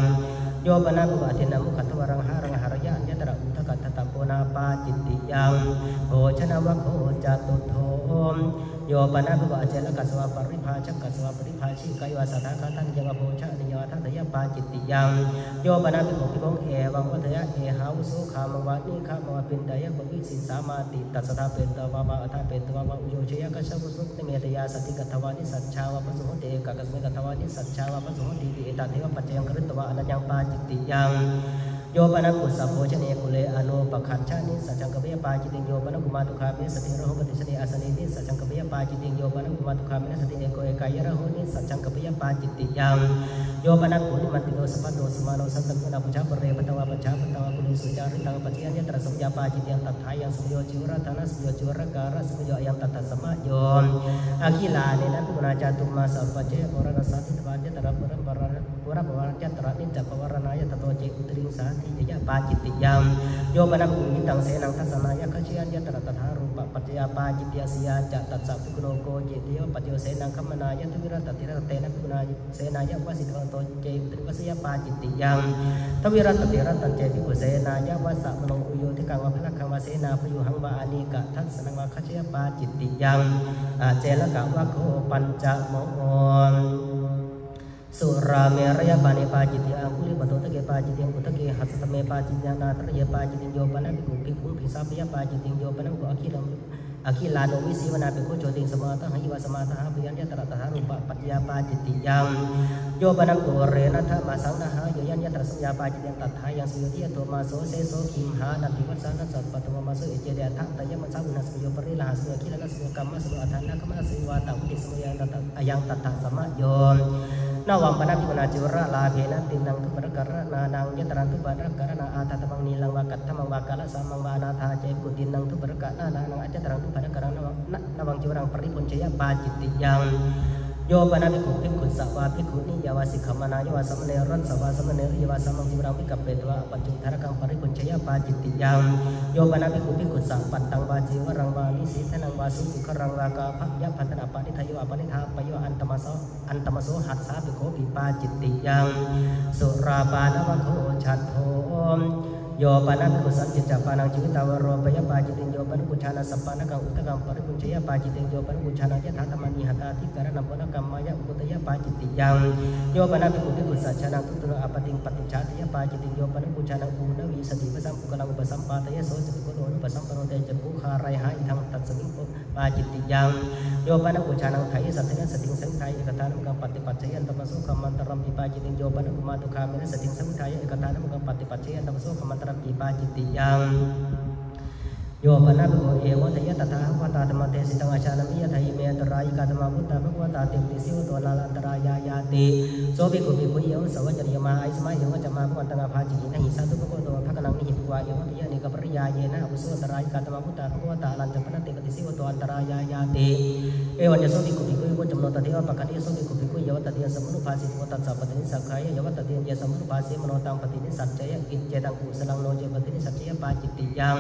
โยปนัสกุอธินามุขตวรังหารังหารยะญตระอุทกัตตะโพนาปาจิติยังโภชนะวะโคจตุโทม โยปนาภิกขุอเจลกัสวะปริภาชกัสวะปริภาชิกายวาสัทธาคาทังยังโภชะนิยาทัตยปาจิตติยังโยปนาภิกขุภิกขุเอวังวัฏยะเอหาวุโสขามวะนิขามวะปินดายะบวิสิสามาติตัสสะเปตวะวะอัฏฐเปตวะวะอุโยชยะกัสวุสุติเมตยาสติกัตถวานิสัจฉาวะปะสุโหติเอกกัสเมกัตถวานิสัจฉาวะปะสุโหติเอตเทวะปัจจยังกฤตวะอนัญญังปาจิตติยังโยปนังกุสัพโพชเนกุเลอโนปขันชานิสัจจังกเบียปาจิติโยปนังกุมาตุคามิสติระโหปฏิชเนอาสเนติสัจจังกเบียปาจิติโยปนังกุมาตุคามิสติเอโกเอกายระโหนิสัจจังกเบียปาจิติยังโยปนังกุลิมันติโตสปัตโตสมาโนสัตตังกุณาปุจฉาปเรปตวะปัจฉาปตวะกุลิสุจาริตังปัจจัยตระสัมยาปาจิติยังตัทธายังสมโยจิวรธานะสมโยจิวรการะสมโยยังตัทธสมะโยอาคิลาเนนะกุณาจตุมาสัพพเจโอรณสัตถิตวาจตระปรมปรณปุระปวารจตระนิจักปวารณายตโตเจอุตริงสาธิยะปาจิติยังโยปนังกุมิตังเสนังทัสสนายะขจิยัญญตระตถารูปปัจจยปาจิตยสิยาจัตตัสสะภิกขุโนโกเจติโยปัจจโยเสนังคัมมนายะทุวิรัตติระเตนะภิกขุนาเสนายะวสิทโตเจอุตริวสยปาจิติยังทวิรัตติระตันเจภิกขุเสนายะวสะมโนอุโยทิกังวะพลักขังวะเสนาพยุหังวะอานิกะทัสสนังวะขจิยปาจิติยังเจละกะวะโคปัญจโมสุราเมรยปานิปาจิติอังคุลิปโตตะเกปาจิติอังคุตะเกหัสตเมปาจิตินาตระเยปาจิติโยปนังภิกขุภิกขุภิกษาปยปาจิติโยปนังกุอคิลาโนวิสิวนาภิกขุโจติสมาตหัยวสมาตหะปิยัญญตระตหารูปปัจจยปาจิติยังโยปนังกุเรนัทธมาสังนะหะโยยัญญตระสัญญาปาจิติตัทธายังสมโยทิยโตมาโสเสโสคิมหานันติวัสสะนัสสัพปะตวมาโสเอเจเดทัตตยมัสสะอุณสมโยปริลาสมโยคิลนะสมโยกัมมะสมโยอัฏฐานะกัมมะสิวาตะอุติสมโยยังตัทธะสมะโยนาวังปนัภิกขุนาจิวระลาเพนะตินังทุปรกระนานังยตรันทุปรกระนาอาทัตมังนีลังวากัตถมังวากาลสัมมังวานาธาเจกุตินังทุปรกระนานังอัจจตรังทุปรกระนาวังจิวรังปริปุญชยปาจิตติยังโยปนาภิกขุภิกขุสวาภิกขุนิยาวาสิกขมานายาวาสมเนรัสสวาสมเนริยวาสมังจิวรังวิกัปเปตวะปัจจุทารกังปริปุญชยปาจิตติยังโยปนาภิกขุภิกขุสังปัตตังวาจิวรังวานิสิทนังวาสุขุขรังวากาภยพันธนาปานิทายปานิธาปโยอันตมโสหัสสาภิกขุปิปาจิตติยังสุราปานวะโคชัตโธโยปนังภิกขุสันจิตจปานังจิวิตาวโรปยปาจิติโยปนังกุชานะสัปปานะกังอุตกังปริปุญชยปาจิติโยปนังกุชานะยะถาธรรมนิหตาธิการนัมปนะกัมมายะอุตยปาจิติยังโยปนังภิกขุภิกขุสัจฉานังทุตุระอปติงปฏิชาติยปาจิติโยปนังกุชานะอุณวิสติปสัมปุกลังอุปสัมปาตยโสจตุโกโนอุปสัมปโนเตจปุคารายหะอิทังตัสมิงปาจิติยังโยปนังกุชานังไถสัตถะสติงสังไถเอกตานัมกังปฏิปัจจยันตมโสกัมมันตรัมปิปาจิติโยปนังกุมาตุคามินะสติงสังไถเอกตานัมกังปฏิปัจจยันตมโสกัมมันตรัมปิปาจิติยังโยปนาภิกขุเอวะทยตถาภวตาธรรมเทสิตังอาชานามิยะทายเมอันตรายกาธรรมพุทธะภควตาเตติสิวโตนาลันตรายายาติโสภิกขุภิกขุเอวะสวัจจริยมาไอสมัยเอวะจะมาภวันตังอาภาจิกินะหิสาตุภควโตภคนังนิหิตวะเอวะทยะนิกปริยาเยนะอุโสอันตรายกาธรรมพุทธะภควตาลันจะปนะเตติสิวโตอันตรายายาติเอวันจะโสภิกขุภิกขุเอวะจำโนตติวะปะคะนิโสภิกขุภิกขุเอวะตติยสมุนุภาสิโวตัสสะปฏินิสักขายเอวะตติยสมุนุภาสิมโนตังปฏินิสัจเจยกิจเจตังกุสลังโนเจปฏินิสัจเจยปาจิตติยัง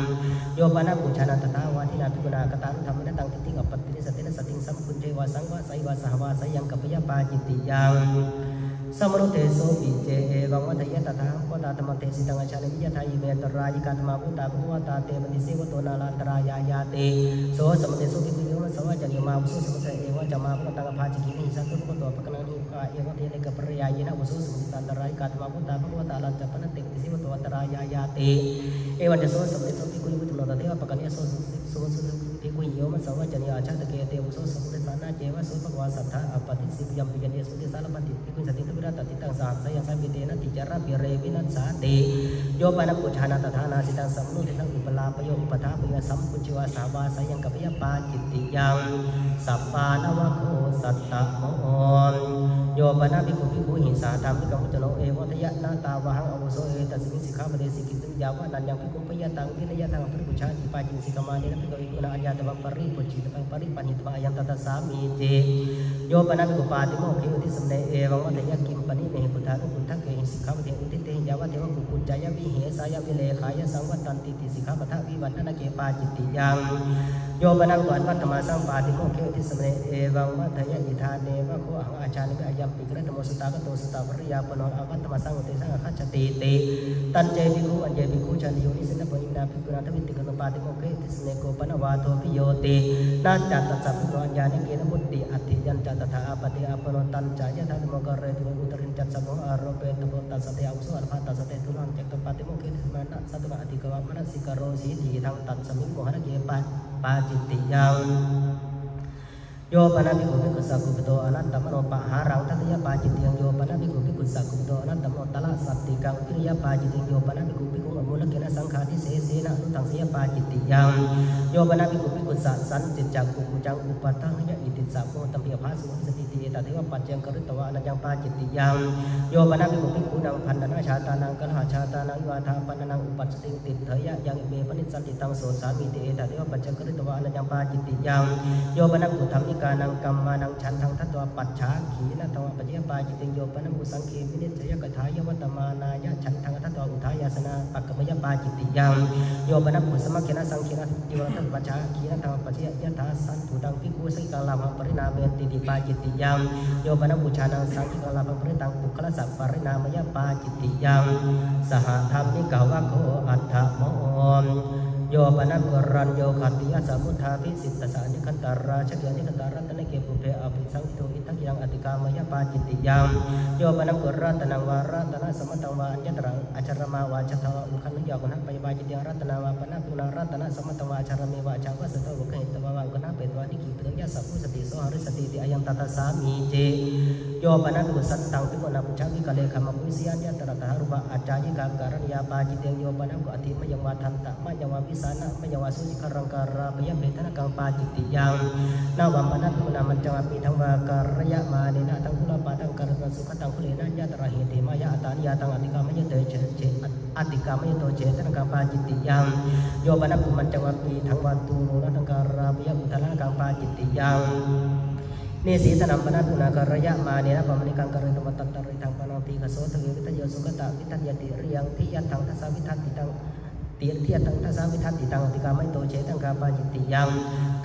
โยปนะกุชานะตถาวาทินาภิกขุนากตังธรรมะตังติติงอปฏินิสัตตินสติงสัมพุญเจวะสังวะไสวะสหวะไสยังกัปยปาจิตติยังสมนุเตโสปิเจเอวังวัฏยตถาภวตาธรรมเทสิตังอาชานิมิยะทายเมอันตรายกาธรรมพุทธะภควตาเตปฏิสิวโตนาลันตรายายาติโสสมเตโสภิกขุโยสวะจันยมาวุโสสมุทะเอวะจะมาภวตังอภาจิกินิสัตตุภควโตภคนังนิกาเอวะเทเนกปริยาเยนะวุโสสมุทันตรายกาธรรมพุทธะภควตาลันจะปนะเตปฏิสิวโตอันตรายายาติเอวันจะโสสมเตโสภิกขุโยตุโนตเทวะปะคะเนโสภิกขุโยมัสสวะจันยอาชาตเกเตวุโสสมุทัสสานะเจวะโสภควาสัทธะอปฏิสิยัมปิยันเยสุติสารพันติภิกขุสัตติวิรัตติตังสาสยังสัมปิเตนะติจาระปิเรวินัสสาติโยปนังกุชานะตถานาสิตังสัมนุติตังอุปลาปโยอุปทาปยสัมปุจิวาสาวาสยังกัปยปาจิตติยังสัปปานวะโคสัตตะโมโยปนาภิกขุภิกขุหิสาธรรมิกังมุจโนเอวะทยะนาตาวะหังอวุโสเอตัสมิสิกขาปเดสิกิตุยาวะนันยังภิกขุปยตังวินยะทังปริปุชาติปาจินสิกมานินะภิกขุอิกุณาอัญญาตมังปริปุจิตมังปริปันิตมังยังตัตสามีเจโยปนาภิกขุปาติโมเขอุทิสมเนเอวังวัฏยะกิมปนิเมหิพุทธานุพุทธะเกหิสิกขาปเดอุทิเตหิยาวะเทวะกุกุญจายะวิเหสายะวิเลขายะสังวัตตันติติสิกขาปทะวิวันนะเกปาจิตติยัง โยปนังก่อนวัตมาสังปาติโมเขทิสเมเอวังวัฏยอิธาเนวะโคหังอาจารย์นิอายัมปิกระธโมสุตากโตสุตาปริยาปนอวัตมาสังอุเตสังขัจจติติตันเจภิกขุอัญเจภิกขุชันโยนิสินปอินาภิกขุนาทวิติกนปาติโมเขทิสเนโกปนวาโทปิโยตินันจัตตัสสะภิกขุอัญญานิเกณมุตติอัตถิยันจัตตถาปฏิอปโนตันจายะทัตโมกเรตุอุตรินจัตสัมโมอารเปตุโพตัสสะเตอสุอรภัตตัสสะเตตุลังจักตปาติโมเขทิสมานะสัตตะอธิกวามนสิกโรสีทีทังตัสสมิโมหะเกปะปาจิตติยังโยปนาภิกขุภิกขุสักขุปโตอนัตตมโนปะหารังทัตยปาจิตติยังโยปนาภิกขุภิกขุสักขุปโตอนัตตมโนตละสัตติกังกิริยปาจิตติโยปนาภิกขุภิกขุอมุลเกนะสังฆาทิเสเสนะนุตังเสยปาจิตติยังโยปนาภิกขุภิกขุสัสสันติจักขุกุจังอุปัฏฐังยะอิติสัพโมตัมปิภาสุสติติตติวปัจจังกฤตวะอนัญญังปาจิตติยังโยปนาภิกขุภิกขุนังพันธนาชาตานังกลหาชาตานังยวาทาปันนังอุปัสสติติเถยะยังเมปนิสันติตังโสสามิติตติวปัจจังกฤตวะอนัญญังปาจิตติยังโยปนาภิกขุธรรมิกานังกัมมานังฉันทังทัตวปัจฉาขีนะทวปัจเจปาจิตติโยปนังอุสังเขวินิจยกถายวัตมานายะฉันทังทัตวอุทายาสนะปักกมยปาจิตติยังโยปนังอุสมัคเคนะสังเขนะโยทัตปัจฉาขีนะทวปัจเจยถาสันตุตังภิกขุสังฆังลาภังปรินาเมติติปาจิตติยังโยปนังอุชานังสังฆังลาภังปริตังปุคละสัพปรินามยปาจิตติยังสหธรรมิกาวะโคอัฏฐโมโยปนังกรันโยขัตติยสมุทธาภิสิตตสานิคันตาราชเกียนิคันตารัตนเกปุเพอภิสังโตอิทักยังอติกามยปาจิตติยังโยปนังกรัตนังวารัตนะสมตังวาอัญญตรังอจารมาวาจทวะอุคันนิยากุณะปยปาจิตยังรัตนาวาปนะปุณารัตนะสมตังวาจารเมวาจาวะสตวะขิตวะวังกุณะเปตวานิกิปตังยะสัพพุสติโสหริสติติอายังตัตสามีเจโยปนังกุสัตตังภิกขุนาปุชฌามิกะเลขมะวิสิยัญญตระตหารุปะอาจายิกามการณิยาปาจิตยังโยปนังกุอธิมยังวาทันตะมยังวาวิสานะมยังวาสุจิคารังการาปยะเปตนะกังปาจิตติยังนาวัมปนัตตุนามันจังปีทังวาการยะมาเนนะทังคุลปาทังการสุขตังคุเลนะยะตระหิติมายะอัตานิยาตังอติกามยเตเจอติกามยโตเจตนะกังปาจิตติยังโยปนัตตุมันจังปีทังวันตูโนนะทังการาปยะอุทนะกังปาจิตติยังเนสีตนัมปนัตตุนาการยะมาเนนะปมณิกังการิตมัตตริทังปนปีกโสทเววิทยสุขตะวิทัยติริยังทิยัตถังทัสสาวิทัติตังเตียนเทียตังทัสสาวิทัติตังอติกามยโตเจตังกาปาจิตติยัง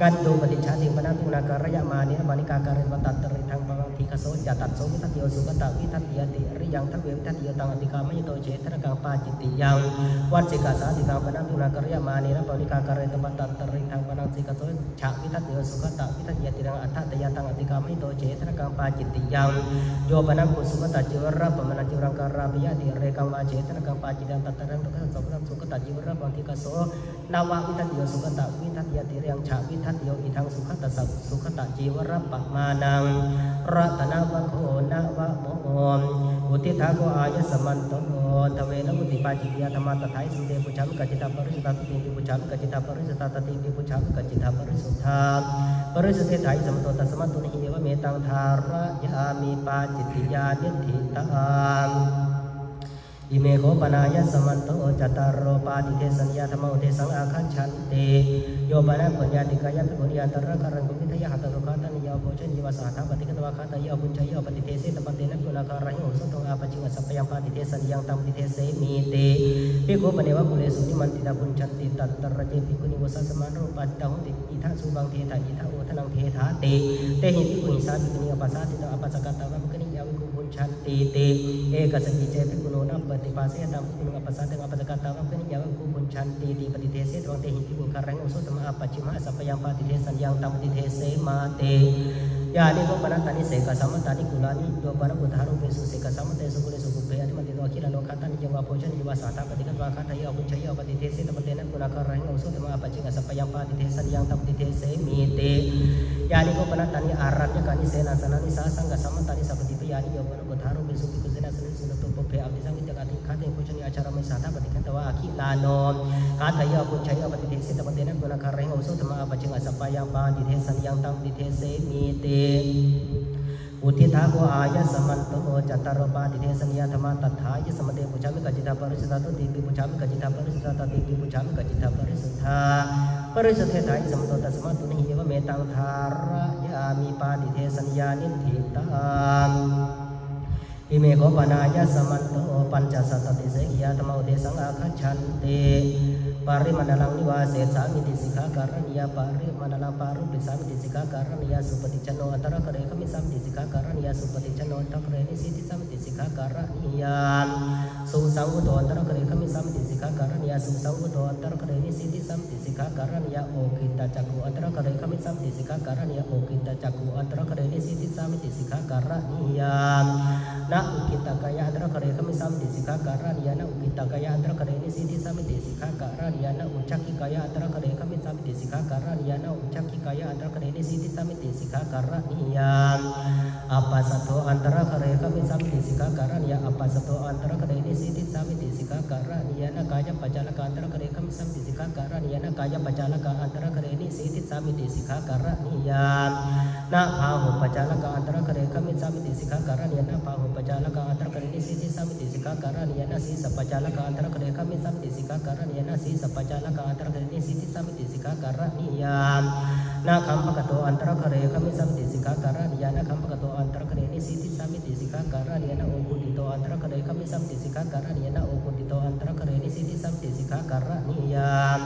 กันโดปฏิชาติปนัตตุนาการยะมาเนนะปมณิกังการิตมัตตริทังปนปีกโสจัตตัสโสวิทัยสุขตะวิทัยติริยังทเววิทัยตังอติกามยโตเจตังกาปาจิตติยังวันสิกาสาติตังปนัตตุนาการยะมาเนนะปมณิกังการิตมัตตริทังปนสิกโสฉะวิทัยสุขตะวิทัยติตังอัตถตยตังอติกามยโตเจตังกาปาจิตติยังโยปนังกุสุขตะจิวระปมนัญจิวรังการาปยะติเรกังวาเจตังกาปาจิตังตัตตรังตุกะสัพพะสุขตะจิวระปฏิกโสนาวะวิทัตโยสุขตะวิทัตยติเรียงฉะวิทัตโยอิทังสุขตะสัพสุขตะจิวระปะมานังรัตนวะโคนะวะโมอุทิทาโกอายสมันโตทเวนะมุติปาจิตยธรรมตถายสุเตปุชัมกัจจิตาปริสุทธาติปิปุชัมกัจจิตาปริสุทธาติปิปุชัมกัจจิตาปริสุทธาปริสุทธิถายสมโตตัสมัตตุนิหิวะเมตังทาระยามีปาจิตติยานิธิตังอิเมโคปนายสมันโตจัตตารโรปาติเทสัญญาธรรมอุเทสังอาคัญชันเตโยปนะปัญญาติกายะภิกขุนิยันตระการังกุมิทยะหัตถะคัตตันยาโภชนิวาสหัตถะปฏิกตวะคัตตยาปุญชยาปฏิเทเสตปฏินะกุณาการะหิโสตงอาปจิงสัพพยังปาติเทสัญญังตัมปฏิเทเสมีเตภิกขุปเนวะกุเลสุนิมันติตาปุญชันติตัตตระเจภิกขุนิวาสสมานโรปัตตะหุติอิทังสุบังเทถะอิทังโอทนังเทถาเตเตหิภิกขุนิสาภิกขุนิอปัสสาติตะอปัสสกัตตะวะภิกขุนิยาวิกุปุญชันติเตเอกสัจจิเจภิกขุโนนัปฏิปัสสยตังภิกขุนิอปัสสาติอปัสสกัตตะวะภิกขุนิยาวิกุปุญชันติติปฏิเทเสตวะเตหิภิกขุการังโอโสตมะอาปัจฉิมะสัพพยังปาติเทสัญญังตัมปฏิเทเสมาเตยานิโกปนัตตานิเสกสัมมตานิกุลานิโยปนะปุถารุเปสุเสกสัมมเตสุกุเลสุกุเปอนิมัติโตอคิลาโนคัตตันิยังวาโภชนิยวาสาตาปฏิกัตวะคัตตยาปุญชยาปฏิเทเสตปฏินะกุณาการะหิโอโสตมะอาปัจฉิงสัพพยังปาติเทสัญญังตัมปฏิเทเสมีเตยานิโกปนัตตานิอารัญญกานิเสนาสนานิสาสังฆสัมมตานิสัพพติปยานิโยปนะปุถารุเปสุภิกขุเสนาสนิสุนตุปเปอภิสังกิตกาติคัตติโภชนิอาจารมิสาตาปฏิกัตวะอคิลาโนคัตตยาปุญชยาปฏิเทเสตปฏินะกุณาการะหิโอโสตมะอาปัจฉิงสัพพยังปาติเทสัญญังตัมปฏิเทเสมีเตอุทิทาโกอายสมันโตจัตตารโรปาติเทสัญญาธรรมตัทธายสมเตปุชัมิกัจจิตาปริสุทธาตุติปิปุชัมิกัจจิตาปริสุทธาติปิปุชัมิกัจจิตาปริสุทธาปริสุทธิถายสมโตตัสมัตตุนิหิวะเมตังทาระยามีปาติเทสัญญานิธิตัง อ อิเมโกปนายะสมันโตปัญจสัตติเสกิยาธรรมอุเทสังอาคัจฉันติปาริมณลังนิวาเสสามิติสิกขาการณิยาปาริมณลังปารุปิสามิติสิกขาการณิยาสุปฏิชโนอัตระกะเรขมิสามิติสิกขาการณิยาสุปฏิชโนอัตระกะเรนิสิติสามิติสิกขาการณิยาสุสังวุโตอัตระกะเรขมิสามิติสิกขาการณิยาสุสังวุโตอัตระกะเรนิสิติสามิติสิกขาการณิยาโอกิตตจักขุอัตระกะเรขมิสามิติสิกขาการณิยาโอกิตตจักขุอัตระกะเรนิสิติสามิติสิกขาการณิยานะอุกิตตกายะอัตระกะเรขมิสามิติสิกขาการณิยานะอุกิตตกายะอัตระกะเรนิสิติสามิติสิกขาการณิยานะอุจักขิกายะอัตระกะเรขมิสามิติสิกขาการณิยานะอุจักขิกายะอัตระกะเรนิสิติสามิติสิกขาการณิยาapa sato antara kare kami samiti sikha karaniya apa sato antara kare ini siti samiti sikha karaniya na kaya pacalaka antara kare kami samiti sikha karaniya na kaya pacalaka antara kare ini siti samiti sikha karaniya na bahu pacalaka antara kare kami samiti sikha karaniya na bahu pacalaka antara kare ini siti samiti sikha karaniya na sisa pacalaka antara kare kami samiti sikha karaniya na sisa pacalaka antara kare ini siti samiti sikha karaniya na kampakato antara kare kami samiti sikha karaniya na kampakato antara kare ini siti samiti sikha karaniya na ukudito antara kare kami samiti sikha karaniya na ukudito antara kare ini siti samiti sikha karaniya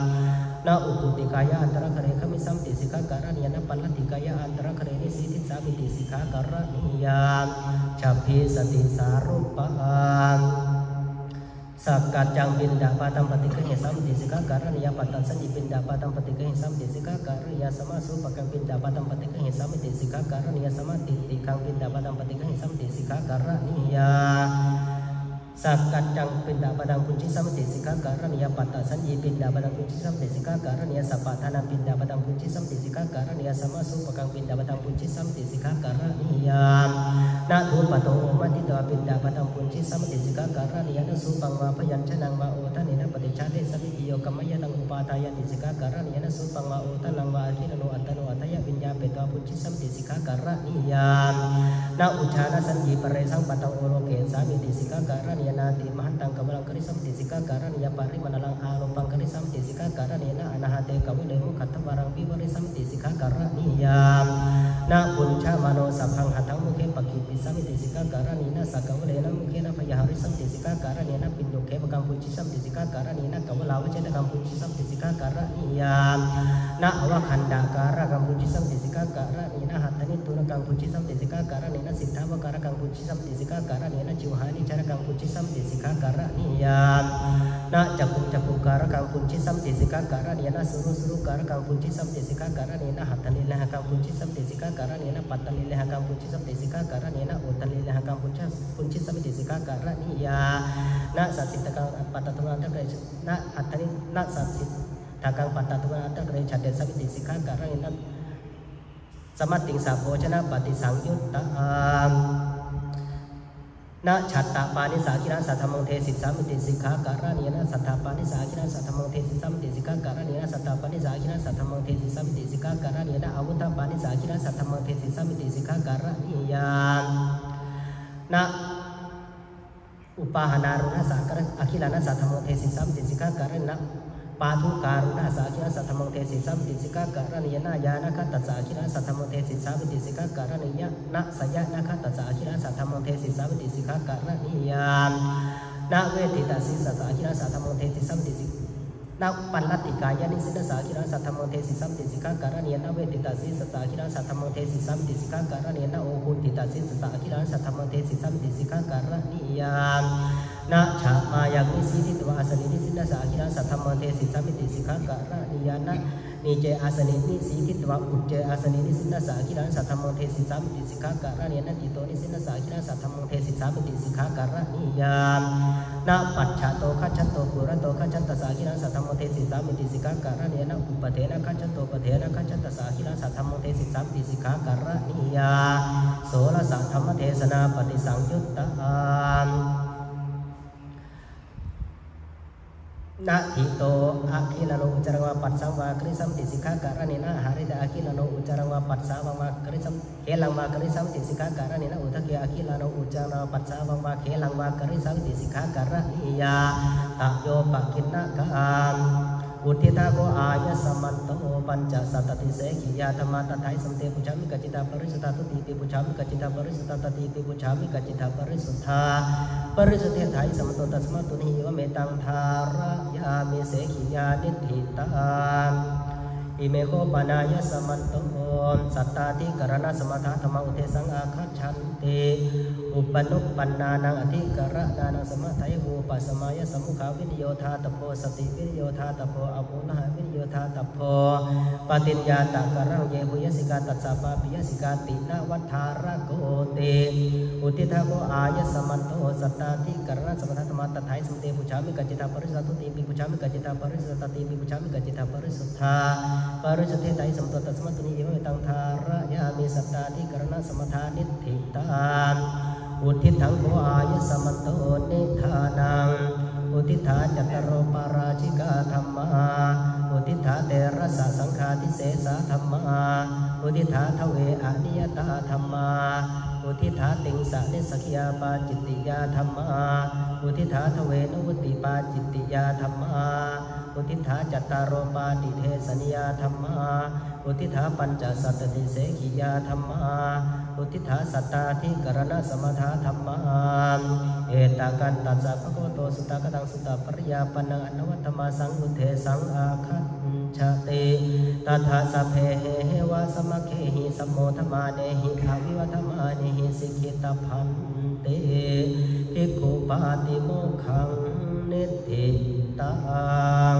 na ukutikaya antara kare kami samiti sikha karaniya na palatikaya antara kare ini siti samiti sikha karaniya capi sati sarupaan sakat jang pindah patam patika hisam disika karaniya patan sanji pindah patam patika hisam disika karaniya sama supakang pindah patam patika hisam disika karaniya sama titikang pindah patam patika hisam disika karaniya sakat jang pindah patam kunci sama disika karaniya patan sanji pindah patam kunci sama disika karaniya sapatana pindah patam kunci sama disika karaniya sama supakang pindah patam kunci sama disika karaniya na dhupato umati doa pindah patam kunci sama disika karaniya na supang payan canang mautan ina patichade sabi iyo kamaya tang upataya disika karaniya na supang mautan lang maakirano atano ataya pinya peto punci sam disika karaniya na ucana sanji paresang patang oloke sami disika karaniya na di mahantang kamalang karisam disika karaniya pari manalang aropang karisam disika karaniya na anahate kawilemu kata barang biwarisam disika karaniya na punca mano sabhang hatang mukhe pakipi sami disika karaniya na sakawilena mukhe na payaharisam disika karaniya na pinduke bakang punci sam disika karaniya na kawalawa ceda kang punci sam disika karaniya na awak handa kara kang punci sam disika karaniya na hatani tuna kang punci sam disika karaniya na sinthawa kara kang punci sam disika karaniya na ciuhani cara kang punci sam disika karaniya na capung kara kang punci sam disika karaniya na suruh kara kang punci sam disika karaniya na hatani leh kang punci sam disika karaniya na patani leh kang punci sam disika karaniya na utani leh kang punci sam disika karaniya na sasit kang patatuan antar na hatani na sasit takang patatuan antar kare chade sam disika karaniya na samating sapo chana pati sangyutta na chatta pani sakira satamong the sisam disika karaniya na satapani sakira satamong the sisam disika karaniya na satapani sakira satamong the sisam disika karaniya na awuta pani sakira satamong the sisam disika karaniya na upahanaruna sakara akilana satamong the sisam disika karaniya padu karuna sakira satamong the sisam disika karaniya na yana kata sakira satamong the sisam disika karaniya na saya na kata sakira satamong the sisam disika karaniya na vedita sisa sakira satamong the sisam disika na palatikaya ni sina sakira satamong the sisam disika karaniya na vedita sisa sakira satamong the sisam disika karaniya na ohutita sisa sakira satamong the sisam disika karaniya na chama yang isi dua asal ini sina sakira satamong the sisam disika karaniya na nije asal ini sikit dua ujje asal ini sina sakira satamong the sisam disika karaniya na tito ni sina sakira satamong the sisam disika karaniya na pachato kachato purato kachanta sakira satamong the sisam disika karaniya na upadena kachato padena kachanta sakira satamong the sisam disika karaniya sola satamma desana pati sangyuttaan na tito akilano ucarang wapat sama krisam disika karanina hari da akilano ucarang wapat sama krisam helang ma krisam disika karanina utaki akilano ucarang wapat sama helang ma krisam disika karaniya takyo pakina kaan อุทิทาโกอายสมันโตปัญจสัตติเสขียาธรรมะตถาสัมเตปุชามิกัจจิตาปริสุทธาทุติปิปุชามิกัจจิตาปริสุทธาตติปิปุชามิกัจจิตาปริสุทธาปริสุทธิถาสัมโตตัสมาตุนิวเมตังธารยามิเสขียานิทิตังอิเมโคปานายสมันโตสัตตาธิกรณะสมถะธรรมอุเทสังอาคัจฉันติอุปนุปปันนานังอธิกรณานังสมัทไถหูปัสมายสมุขาวินิโยธาตโพสติวินิโยธาตโพอภุณหวินิโยธาตโพปฏิญญาตากรังเยหุยสิกาตัสสะปาปิยสิกาตินาวัฏฐารโกเตอุทิทาโกอายสมันโตสัตตาธิกรณะสมถะธรรมตถาสัมเตปุชามิกัจจิตาปริสุทธาทุติปิปุชามิกัจจิตาปริสุทธาตติปิปุชามิกัจจิตาปริสุทธาปริสุทธิถาสัมโตตัสมาตุนิวเมตังธารยามิสัตตาธิกรณะสมถานิทิตังอุทิทังโกอายสมันโตนิธานังอุทิธาจัตตโรปาราชิกาธรรมาอุทิธาเตระสะสังฆาทิเสสะธรรมาอุทิธาทเวอนิยตาธรรมาอุทิธาติงสะนิสกิยาปาจิตติยาธรรมาอุทิธาทเวนวุติปาจิตติยาธรรมาอุทิธาจัตตารโรปาติเทสนิยาธรรมาอุทิธาปัญจสัตติเสขียาธรรมาอุทิธาสัตตาธิกรณะสมถะธรรมาเอตากันตัสสะภะคะวะโตสุตตะกตังสุตตะปริยาปันนังอนวัตถมาสังอุเทสังอาคัจฉติตถาสัพเพเหวะสมัคเคหิสัมโมทมาเนหิอาวิวัฒมาเนหิสิกขิตพันเตภิกขุปาติโมขังนิติตัง